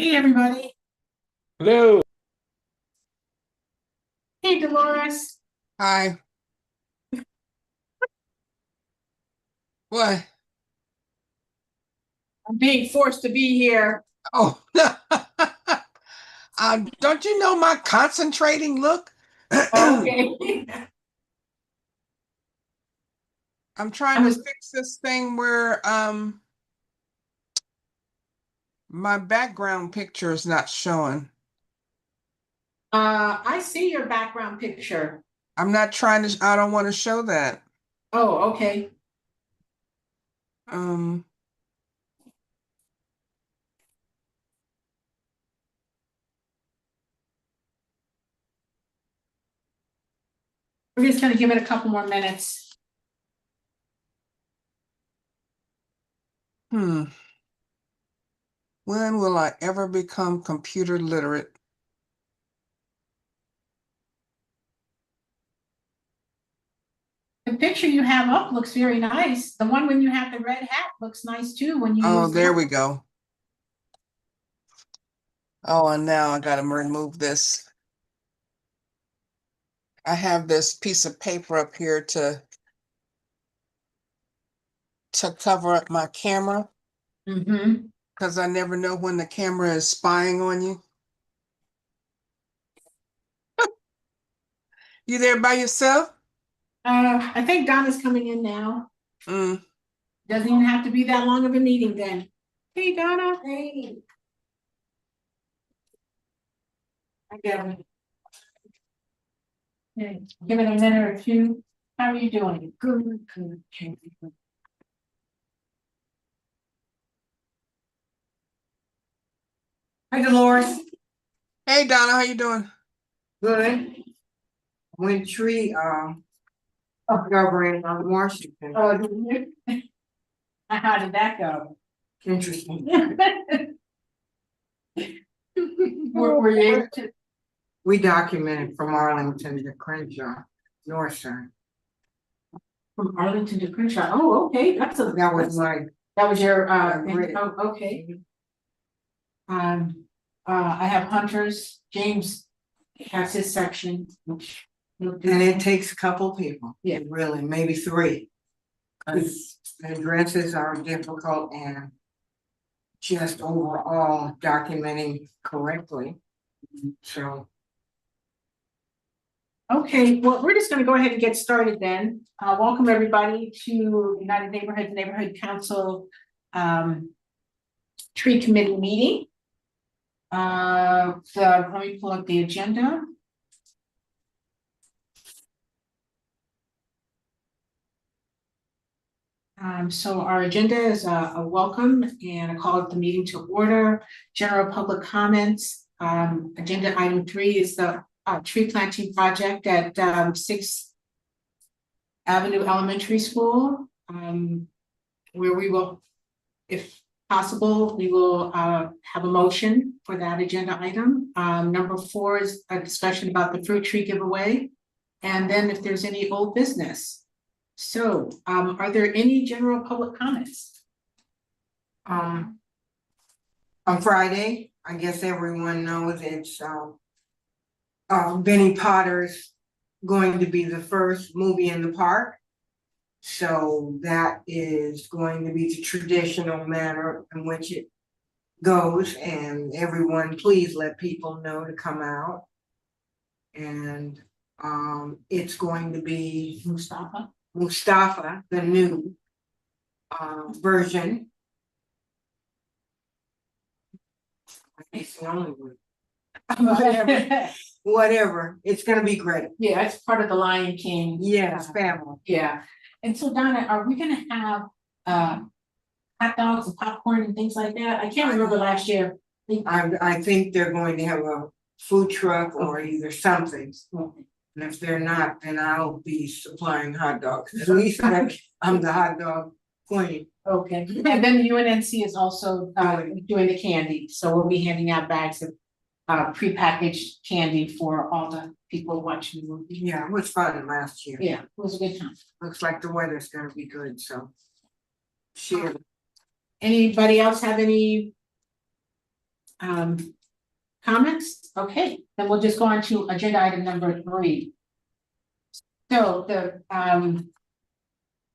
Hey, everybody. Hello. Hey, Dolores. Hi. What? I'm being forced to be here. Oh, don't you know my concentrating look? Okay. I'm trying I to was, fix this thing where my background picture is not showing. I see your background picture. I don't want to show that. Oh, okay. Um, We're just gonna give it a couple more minutes. hmm. When will I ever become computer literate? The picture you have up looks very nice. The one when you have the red hat looks nice too when you Oh, use there that. we go. Oh, and now I gotta remove this. I have this piece of paper up here to cover up my camera. Mm-hmm. Because I never know when the camera is spying on you. You there by yourself? I think Donna's coming in now. Mm. Doesn't even have to be that long of a meeting then. Hey, Donna. Hey. I get it. Okay, give it a minute or two. How are you doing? Good, good. Hi, Dolores. Hey Donna, how you doing? Good. When tree covering on Washington. Oh, did you? How did that go? Interesting. Were you able to? We documented from Arlington to Crenshaw, North Side. From Arlington to Crenshaw. Oh, okay, That was my that was your grid. oh, okay. I have Hunter's. James has his section, which. and it takes a couple people. Yeah. Really, maybe three. Because the addresses are difficult and just overall documenting correctly. So Okay, well, we're just gonna go ahead and get started then. Welcome everybody to United Neighborhoods Neighborhood Council Tree Committee meeting. Let me pull up the agenda. So our agenda is a welcome and a call of the meeting to order, general public comments. Agenda item 3 is the tree planting project at 6th Avenue Elementary School, where we will, if possible, we will have a motion for that agenda item. Number 4 is a discussion about the fruit tree giveaway. And then if there's any old business. So, are there any general public comments? on Friday, I guess everyone knows it's Benny Potter's going to be the first movie in the park. So that is going to be the traditional manner in which it goes, and everyone please let people know to come out. And it's going to be Mustafa, the new version. It's the only one. Whatever, it's gonna be great. Yeah, it's part of the Lion King. Yes, family. Yeah, and so Donna, are we gonna have hot dogs and popcorn and things like that? I can't remember last year. I think they're going to have a food truck or either something. And if they're not, then I'll be supplying hot dogs. At least I'm the hot dog queen. Okay, and then the UNNC is also doing the candy, so we'll be handing out bags of prepackaged candy for all the people watching the movie. Yeah, it was fun last year. Yeah, it was a good time. Looks like the weather's gonna be good, so. Sure. Anybody else have any comments? Okay, then we'll just go on to agenda item number 3. So the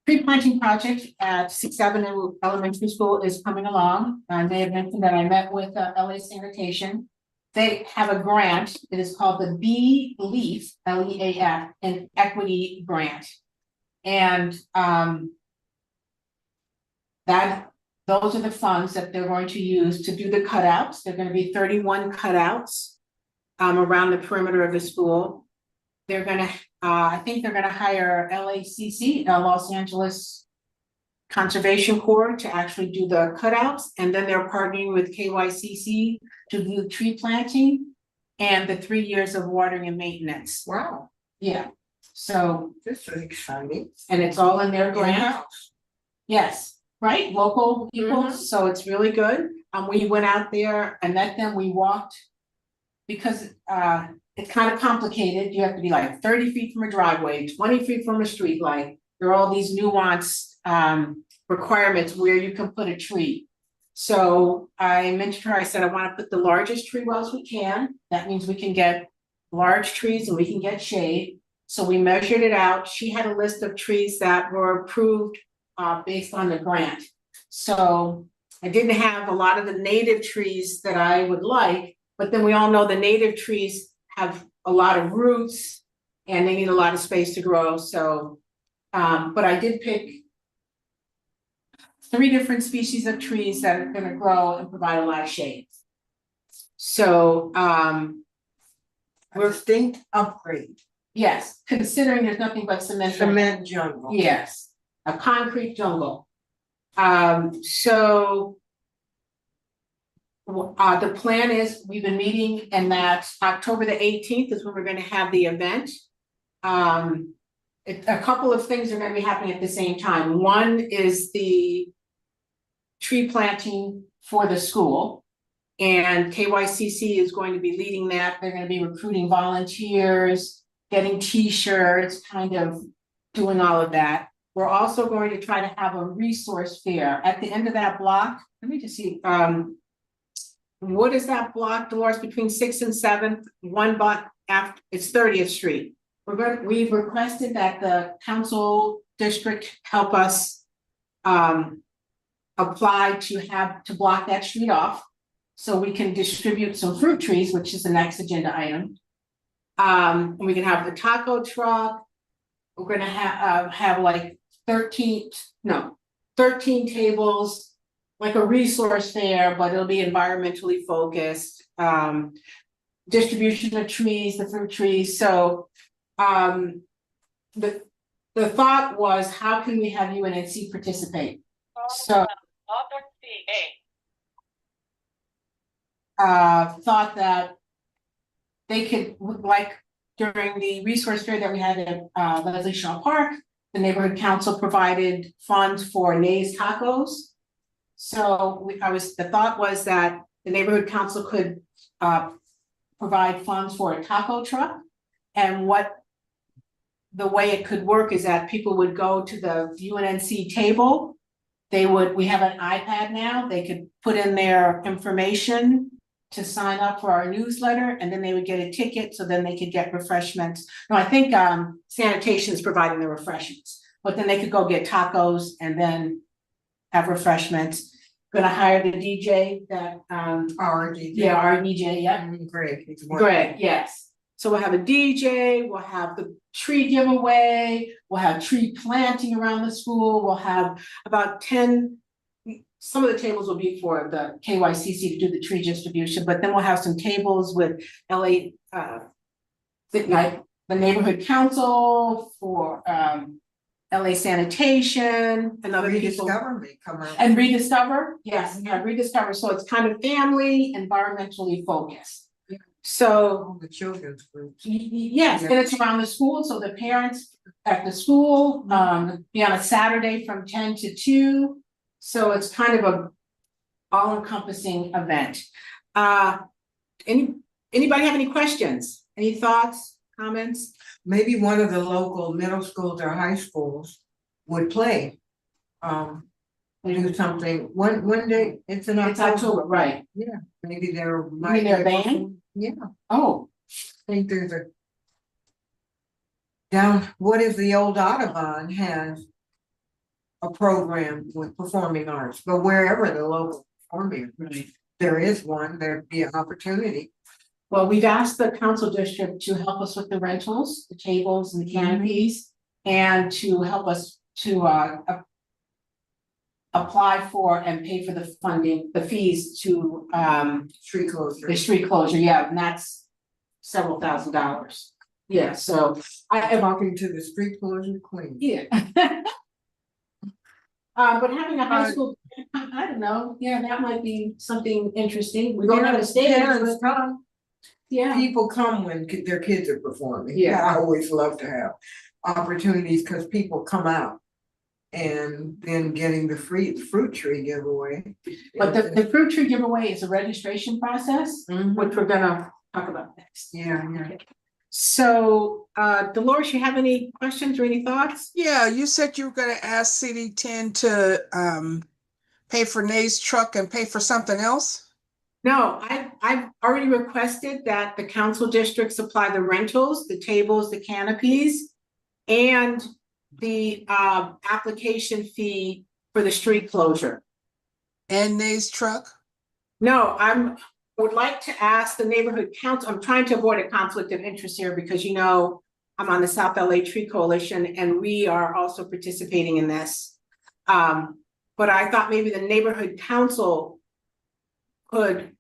tree planting project at 6th Avenue Elementary School is coming along. I may have mentioned that I met with LA Sanitation. They have a grant. It is called the B-LEAF, L-E-A-F, an equity grant. And those are the funds that they're going to use to do the cutouts. They're going to be 31 cutouts around the perimeter of the school. They're gonna, I think they're gonna hire LACC, Los Angeles Conservation Corps, to actually do the cutouts, and then they're partnering with KYCC to do tree planting and the 3 years of watering and maintenance. Wow, Yeah, so, this is exciting. and it's all in their grant. In-house. Yes, right, local people, Mhm. so it's really good. We went out there and met them, we walked, because it's kind of complicated. You have to be like 30 feet from a driveway, 20 feet from a street light. There are all these nuanced requirements where you can put a tree. So I mentioned to her, I said, I want to put the largest tree wells we can. That means we can get large trees and we can get shade. So we measured it out. She had a list of trees that were approved based on the grant. So I didn't have a lot of the native trees that I would like, but then we all know the native trees have a lot of roots and they need a lot of space to grow. So, but I did pick 3 different species of trees that are gonna grow and provide a lot of shade. So, A distinct upgrade. yes, considering there's nothing but cement. Cement jungle. Yes, a concrete jungle. So the plan is, we've been meeting, and that October the 18th is when we're gonna have the event. A couple of things are gonna be happening at the same time. One is the tree planting for the school. And KYCC is going to be leading that. They're gonna be recruiting volunteers, getting t-shirts, kind of doing all of that. We're also going to try to have a resource fair at the end of that block. Let me just see, what is that block, Dolores, between 6th and 7th? One block after, it's 30th Street. We've requested that the council district help us apply to block that street off, so we can distribute some fruit trees, which is the next agenda item. And we can have the taco truck. We're gonna have like 13 tables, like a resource fair, but it'll be environmentally focused. Distribution of trees, the fruit trees. So the thought was, how can we have UNNC participate? So thought that they could, like during the resource fair that we had at Leslie Shaw Park, the neighborhood council provided funds for Nays Tacos. So the thought was that the neighborhood council could provide funds for a taco truck. And the way it could work is that people would go to the UNNC table. We have an iPad now, they could put in their information to sign up for our newsletter, and then they would get a ticket, so then they could get refreshments. No, I think sanitation is providing the refreshments, but then they could go get tacos and then have refreshments. Gonna hire the DJ that Our DJ. yeah, our DJ, yeah. Greg, yes. So we'll have a DJ, we'll have the tree giveaway, we'll have tree planting around the school, we'll have about 10. Some of the tables will be for the KYCC to do the tree distribution, but then we'll have some tables with LA, the neighborhood council, for LA Sanitation, and other people. Rediscover may come out. And Rediscover, yes, yeah, Rediscover, so it's kind of family, environmentally focused. So, All the children's groups. yes, and it's around the school, so the parents at the school, be on a Saturday from 10 to 2. So it's kind of a all-encompassing event. Anybody have any questions? Any thoughts, comments? Maybe one of the local middle schools or high schools would play. do something, one day, it's in It's October. October, right? Yeah, maybe there You might mean be. their a band? perform- Yeah, Oh, I think there's a. Down, what is the old Audubon has a program with performing arts, but wherever the local performing, right. there is one, there'd be an opportunity. Well, we've asked the council district to help us with the rentals, the tables and the canopies, and to help us to apply for and pay for the funding, the fees to Street closure. the street closure, yeah, and that's several $1,000s. Yeah, so I'm talking to the street closure queen. yeah. But having a high school, I don't know, yeah, that might be something interesting. We don't have a stage, Parents but come, yeah, people come when their kids are performing. Yeah. I always love to have opportunities because people come out. And then getting the free fruit tree giveaway. but the fruit tree giveaway is a registration process, Mhm. which we're gonna talk about next. Yeah, yeah. So, Dolores, you have any questions or any thoughts? Yeah, you said you were gonna ask CD10 to pay for Nay's truck and pay for something else? No, I've already requested that the council district supply the rentals, the tables, the canopies, and the application fee for the street closure. And Nay's truck? No, would like to ask the neighborhood council, I'm trying to avoid a conflict of interest here because I'm on the South LA Tree Coalition and we are also participating in this. But I thought maybe the neighborhood council could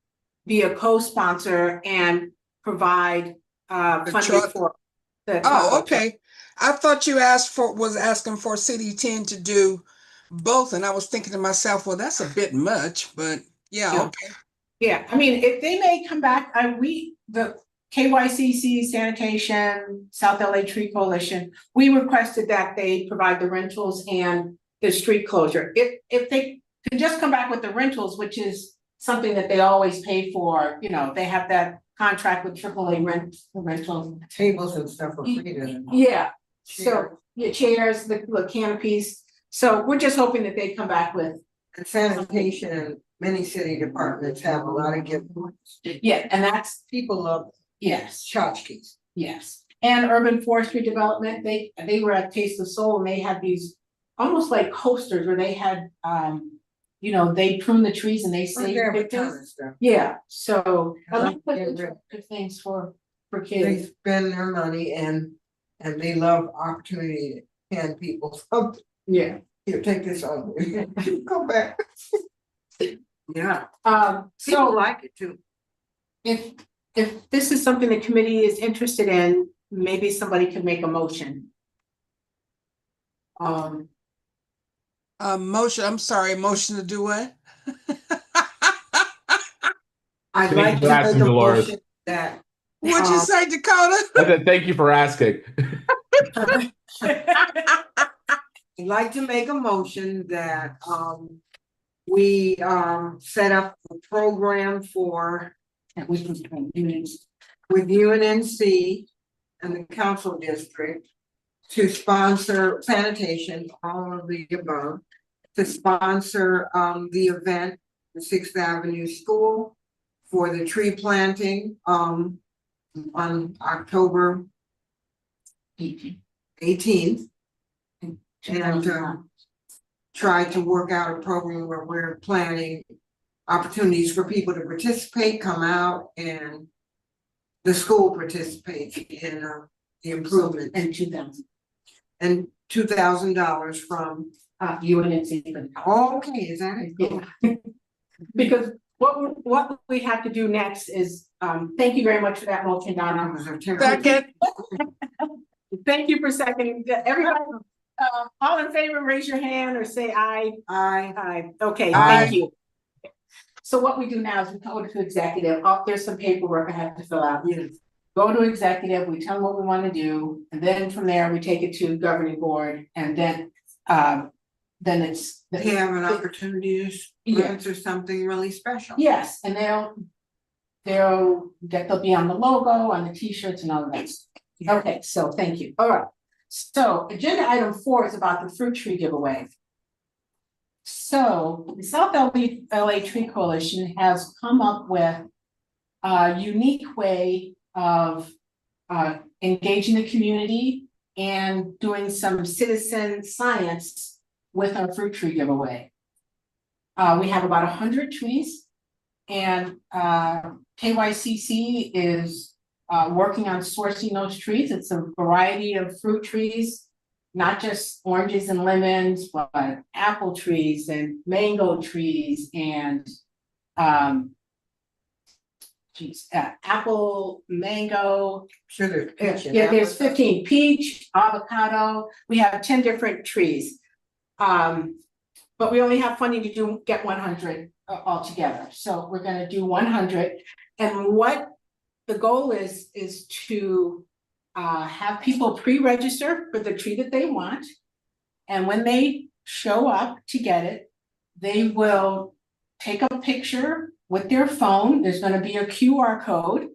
be a co-sponsor and provide funding truck? for the. Oh, okay. I thought you was asking for CD10 to do both, and I was thinking to myself, well, that's a bit much, but yeah, Yeah. okay. Yeah, I mean, if they may come back, the KYCC sanitation, South LA Tree Coalition, we requested that they provide the rentals and the street closure. If they could just come back with the rentals, which is something that they always pay for, they have that contract with AAA rentals. Tables and stuff are free to. Yeah, so, yeah, chairs, the canopies. So we're just hoping that they come back with. And sanitation and many city departments have a lot of giveaways. Yeah, and that's, People love yes. tchotchkes. Yes, and urban forestry development, they were at Taste of Soul and they had these almost like coasters where they had, they prune the trees and they They save have a ton pictures. of stuff. Yeah, so I I like like to that. good things for They kids. spend their money and they love opportunity to hand people something. Yeah. Here, take this on. Go back. Yeah, people So like it too. if this is something the committee is interested in, maybe somebody could make a motion. Motion to do what? I'd Thank like you to for asking, make a Dolores. motion that. What'd you say, Dakota? Thank you for asking. I'd like to make a motion that we set up a program with UNNC and the council district to sponsor sanitation, all of the above, to sponsor the event, the 6th Avenue School, for the tree planting on October 18th. And try to work out a program where we're planning opportunities for people to participate, come out, and the school participates in the improvement. And 2,000. And $2,000 from. UNNC. Okay, is that it? Yeah. Because what we have to do next is, thank you very much for that motion, Donna. Second. Thank you for seconding. Everybody, all in favor, raise your hand or say aye. Aye. Okay, thank you. So what we do now is we go to executive. There's some paperwork I have to fill out. Yes. Go to executive, we tell them what we want to do, and then from there, we take it to governing board, and then it's. They have an opportunity to Yeah. answer something really special. Yes, and they'll be on the logo, on the t-shirts and all of that. Yeah. Okay, so thank you. All right. So agenda item 4 is about the fruit tree giveaway. So the South LA Tree Coalition has come up with a unique way of engaging the community and doing some citizen science with our fruit tree giveaway. We have about 100 trees, and KYCC is working on sourcing those trees. It's a variety of fruit trees, not just oranges and lemons, but apple trees and mango trees and apple, mango. Sure, there's peach. Yeah, there's 15, peach, avocado. We have 10 different trees. But we only have funding to get 100 altogether. So we're gonna do 100. And what the goal is to have people pre-register for the tree that they want. And when they show up to get it, they will take a picture with their phone. There's gonna be a QR code,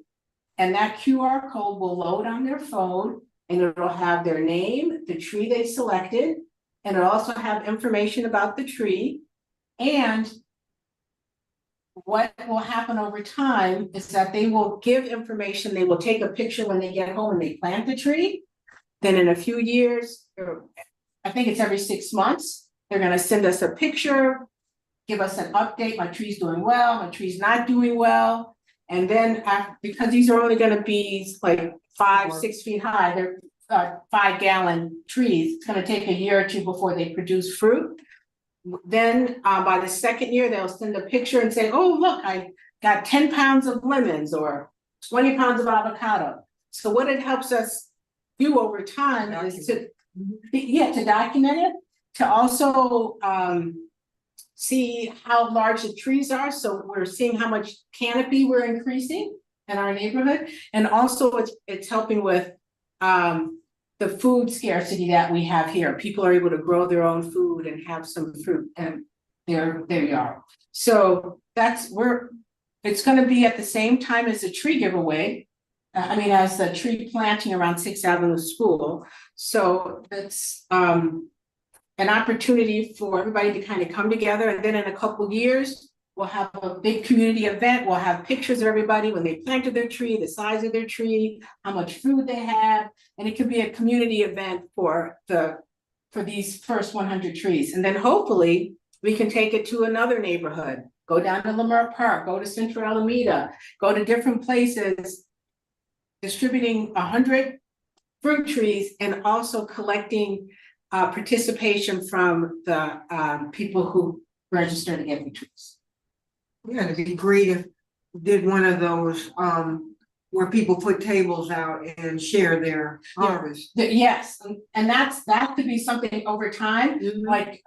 and that QR code will load on their phone, and it'll have their name, the tree they selected, and it'll also have information about the tree. And what will happen over time is that they will give information, they will take a picture when they get home and they plant the tree. Then in a few years, or I think it's every 6 months, they're gonna send us a picture, give us an update, my tree's doing well, my tree's not doing well. And then because these are only gonna be like 5-6 feet high, they're 5-gallon trees, it's gonna take a year or two before they produce fruit. Then by the second year, they'll send a picture and say, oh, look, I got 10 pounds of lemons or 20 pounds of avocado. So what it helps us do over time is to document it, to also see how large the trees are. So we're seeing how much canopy we're increasing in our neighborhood. And also it's helping with the food scarcity that we have here. People are able to grow their own food and have some fruit, and there you are. So it's gonna be at the same time as the tree giveaway. As the tree planting around 6th Avenue School. So it's an opportunity for everybody to kind of come together, and then in a couple of years, we'll have a big community event. We'll have pictures of everybody when they planted their tree, the size of their tree, how much food they have, and it could be a community event for these first 100 trees. And then hopefully we can take it to another neighborhood, go down to Lamar Park, go to Central Alameda, go to different places, distributing 100 fruit trees and also collecting participation from the people who register to get the trees. Yeah, it'd be great if we did one of those where people put tables out and share their harvest. Yes, and that could be something over time. Like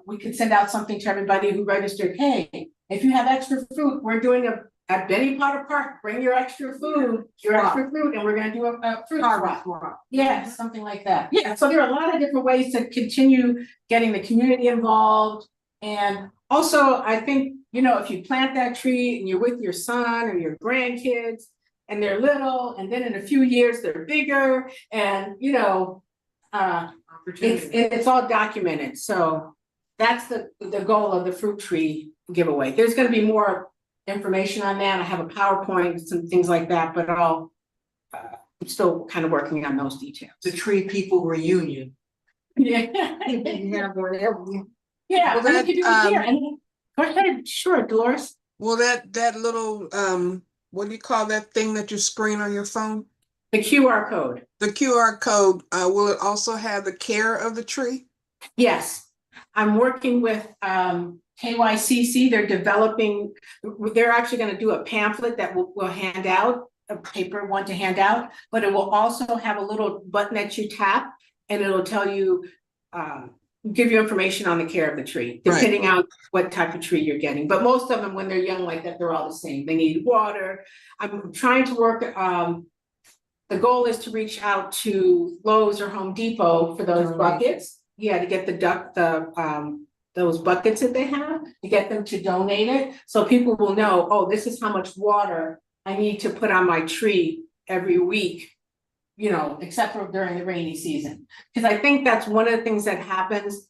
we could send out something to everybody who registered. Hey, if you have extra fruit, we're doing at Benny Potter Park, bring your extra food, extra fruit, and we're gonna do a fruit swap. Yeah, something like that. Yeah, so there are a lot of different ways to continue getting the community involved. And also, I think, if you plant that tree and you're with your son or your grandkids and they're little, and then in a few years they're bigger, and it's all documented. So that's the goal of the fruit tree giveaway. There's gonna be more information on that. I have a PowerPoint, some things like that, but I'm still kind of working on those details. The Tree People Reunion. Yeah. You have one every. Yeah, Well, we could do it here. Go ahead, sure, Dolores. Well, that little what do you call that thing that you screen on your phone? The QR code. The QR code, will it also have the care of the tree? Yes, I'm working with KYCC. They're actually going to do a pamphlet that we'll hand out, a paper one to hand out, but it will also have a little button that you tap, and it'll tell you, give you information on the care of the tree, depending on what type of tree you're getting. But most of them, when they're young like that, they're all the same. They need water. I'm trying to work, the goal is to reach out to Lowe's or Home Depot for those buckets. Yeah, to get those buckets that they have, to get them to donate it. So people will know, oh, this is how much water I need to put on my tree every week, except for during the rainy season. Because I think that's one of the things that happens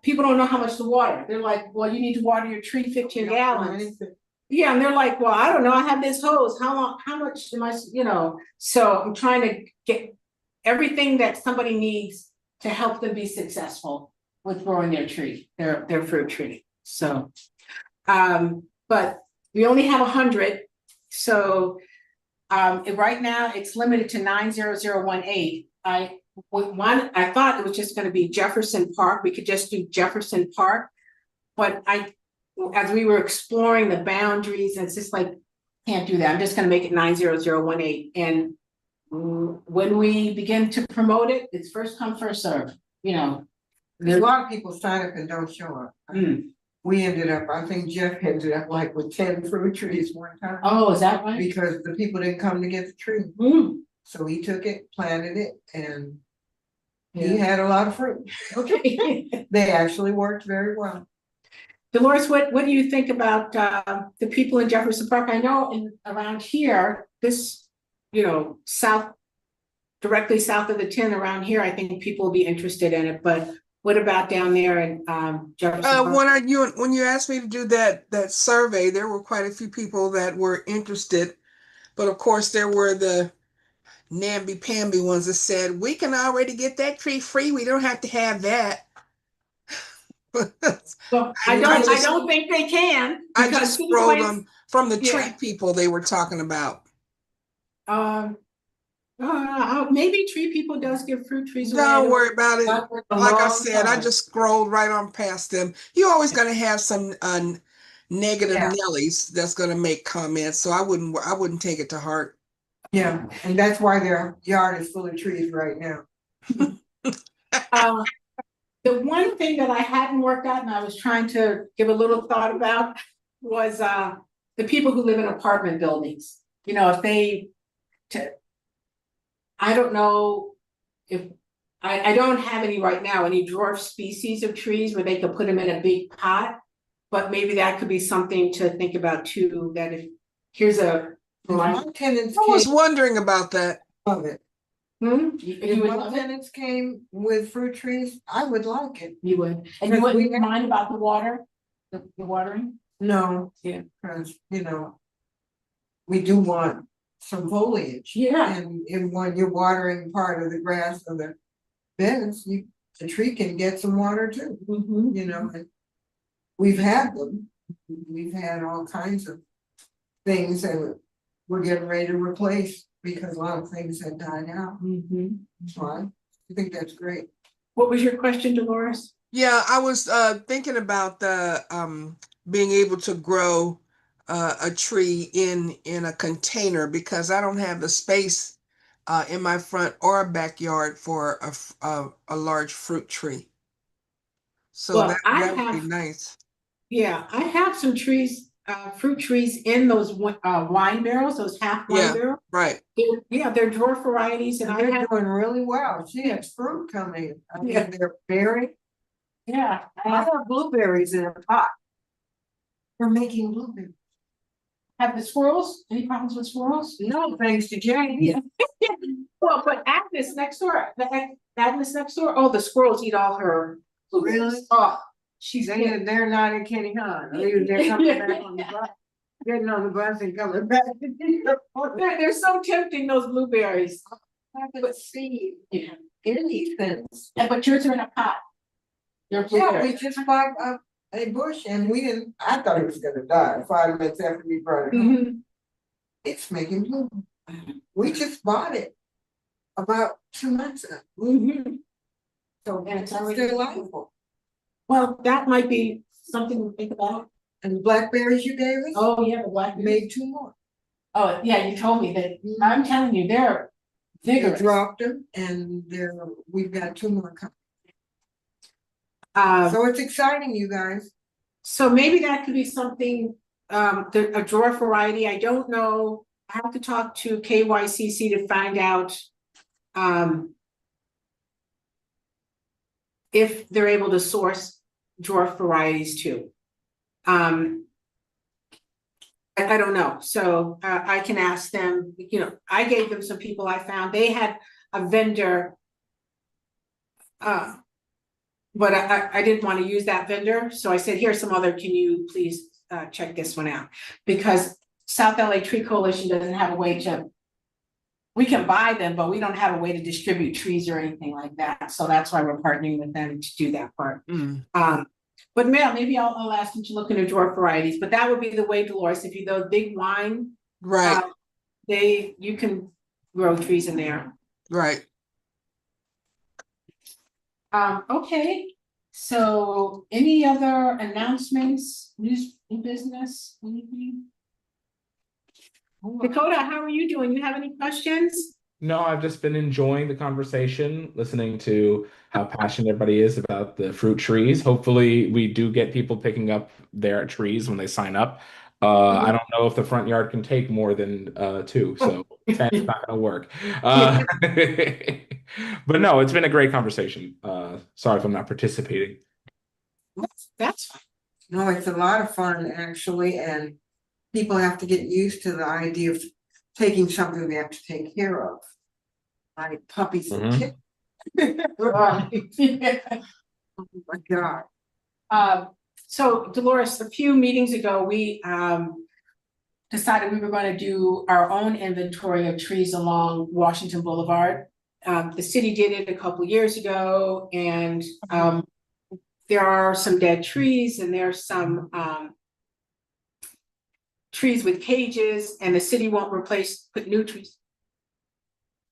people don't know how much to water. They're like, well, you need to water your tree 15 gallons. Yeah, and they're like, well, I don't know, I have this hose, how much am I, so I'm trying to get everything that somebody needs to help them be successful with growing their tree, their fruit tree, so. But we only have 100, so, right now it's limited to 90018. I thought it was just gonna be Jefferson Park, we could just do Jefferson Park, but as we were exploring the boundaries, it's just like, can't do that. I'm just gonna make it 90018. And when we begin to promote it, it's first come, first serve, A lot of people sign up and don't show up. We ended up, I think Jeff ended up like with 10 fruit trees one time. Oh, is that right? Because the people didn't come to get the tree. So he took it, planted it, and he had a lot of fruit. Okay. They actually worked very well. Dolores, what do you think about the people in Jefferson Park? I know around here, this, directly south of the 10 around here, I think people will be interested in it, but what about down there in Jefferson Park? When you asked me to do that survey, there were quite a few people that were interested, but of course there were the namby-pamby ones that said, we can already get that tree free, we don't have to have that. Well, I don't think they can. I just scrolled them from the tree people they were talking about. Maybe Tree People does give fruit trees away. Don't worry about it. Like I said, I just scrolled right on past them. You're always gonna have some negative Nellies that's gonna make comments, so I wouldn't take it to heart. Yeah, and that's why their yard is full of trees right now. The one thing that I hadn't worked out and I was trying to give a little thought about was the people who live in apartment buildings. I don't know if I don't have any right now, any dwarf species of trees where they could put them in a big pot, but maybe that could be something to think about too, that My tenants I was wondering about that. love it. If my tenants came with fruit trees, I would like it. You would, and you wouldn't mind about the water, the watering? No, because we do want some foliage. Yeah. And when you're watering part of the grass of the beds, the tree can get some water too. And we've had them. We've had all kinds of things that we're getting ready to replace because a lot of things had died out. So I think that's great. What was your question, Dolores? Yeah, I was thinking about the being able to grow a tree in a container because I don't have the space in my front or backyard for a large fruit tree. So that would be nice. Yeah, I have some trees, fruit trees in those wine barrels, those half wine barrels. Right. They're dwarf varieties, and they're doing really well. She has fruit coming. I mean, they're berry. Yeah, I have blueberries in a pot. We're making blueberries. Have the squirrels? Any problems with squirrels? No, thanks to Jane. Well, but Agnes next door, oh, the squirrels eat all her blueberries. Really? Oh, they're not in Kenny Hahn. They're coming back on the bus. Getting on the bus and coming back. They're so tempting, those blueberries. I can see anything. Yeah, but yours are in a pot. Yeah, we just bought a bush and we didn't, I thought it was gonna die 5 minutes after we brought it home. It's making bloom. We just bought it about 2 months ago. So and it's delightful. Well, that might be something to think about. And the blackberries you gave us? Oh, yeah, the blackberries. Made 2 more. Oh, yeah, you told me that. I'm telling you, they're vigorous. We dropped them and we've got 2 more coming. So it's exciting, you guys. So maybe that could be something, a dwarf variety. I don't know. I have to talk to KYCC to find out if they're able to source dwarf varieties too. I don't know. So I can ask them, I gave them some people I found. They had a vendor but I didn't want to use that vendor, so I said, here's some other, can you please check this one out? Because South LA Tree Coalition doesn't have a way to, we can buy them, but we don't have a way to distribute trees or anything like that, so that's why we're partnering with them to do that part. But maybe I'll ask them to look into dwarf varieties, but that would be the way, Dolores, if you go big wine, Right, you can grow trees in there. right. Okay, so any other announcements, new business, anything? Dakota, how are you doing? You have any questions? No, I've just been enjoying the conversation, listening to how passionate everybody is about the fruit trees. Hopefully, we do get people picking up their trees when they sign up. I don't know if the front yard can take more than two, so 10 is not going to work. But no, it's been a great conversation. Sorry if I'm not participating. That's fine. No, it's a lot of fun actually, and people have to get used to the idea of taking something they have to take care of. Like puppies and Mhm. kittens. Right. Oh my God. So Dolores, a few meetings ago, we decided we were going to do our own inventory of trees along Washington Boulevard. The city did it a couple years ago, and there are some dead trees and there's some trees with cages, and the city won't put new trees.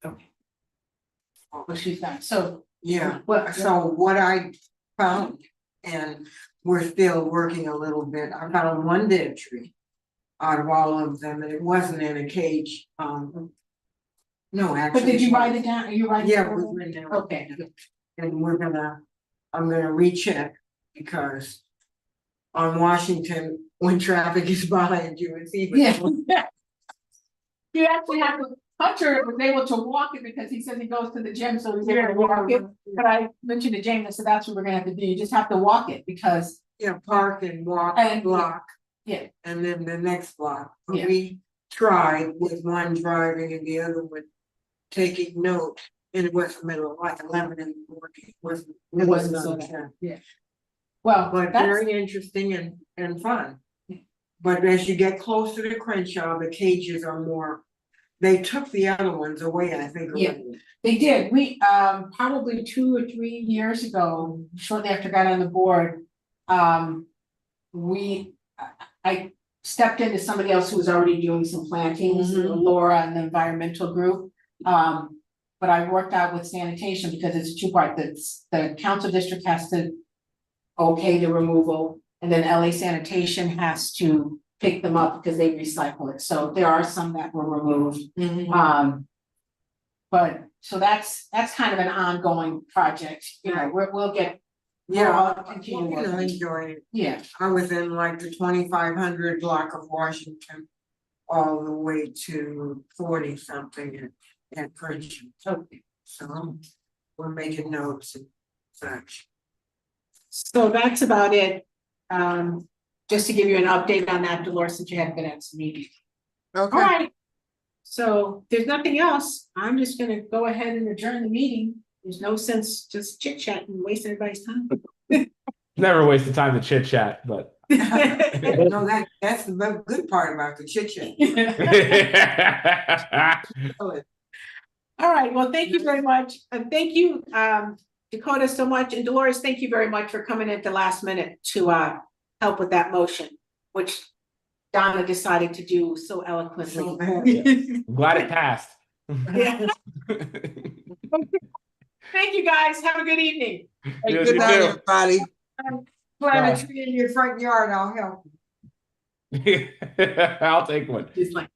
Okay. Well, she's not, so. Yeah, What, so what I found, and we're still working a little bit, I found one dead tree out of all of them, and it wasn't in a cage. No, actually. but did you write it down? Are you writing? Yeah, it we down? went down. Okay. And I'm gonna recheck, because on Washington, when traffic is behind you, it's even. Yeah. You actually have to, Hunter was able to walk it because he says he goes to the gym, so he's able to walk it. But I mentioned to James, I said, that's what we're gonna have to do. You just have to walk it because. Yeah, park and walk And- a block. Yeah. And then the next block. But Yeah. we tried with one driving and the other one taking note, and it was the middle of like 11 in the morning. It wasn't so on bad. 10. Yeah. Well, But that's, very interesting and fun. But as you get closer to Crenshaw, the cages are more, they took the other ones away, I think. Yeah. already. they did. We, probably 2 or 3 years ago, shortly after I got on the board, I stepped into somebody else who was already doing some plantings, Laura and the environmental group. But I worked out with sanitation because it's a two-part, the council district has to okay the removal, and then LA sanitation has to pick them up because they recycle it. So there are some that were removed. But so that's kind of an ongoing project, you know, we'll get. Yeah, I'll continue you know, working. enjoying it. Yeah, I was in like the 2500 block of Washington, all the way to 40 something at Crenshaw. okay. So we're making notes and such. So that's about it. Just to give you an update on that, Dolores, since you hadn't been at some meeting. All Okay, right. So if there's nothing else, I'm just gonna go ahead and adjourn the meeting. There's no sense just chit chatting and wasting everybody's time. Never waste the time to chit chat, but No, that's the good part about the chit chat. All right, well, thank you very much. And thank you, Dakota, so much. And Dolores, thank you very much for coming at the last minute to help with that motion, which Donna decided to do so eloquently. I'm glad it passed. Yeah. Thank you, guys. Have a good evening. Yes, good you night, do. everybody. Plant a tree in your front yard, I'll help. I'll take one. It's like.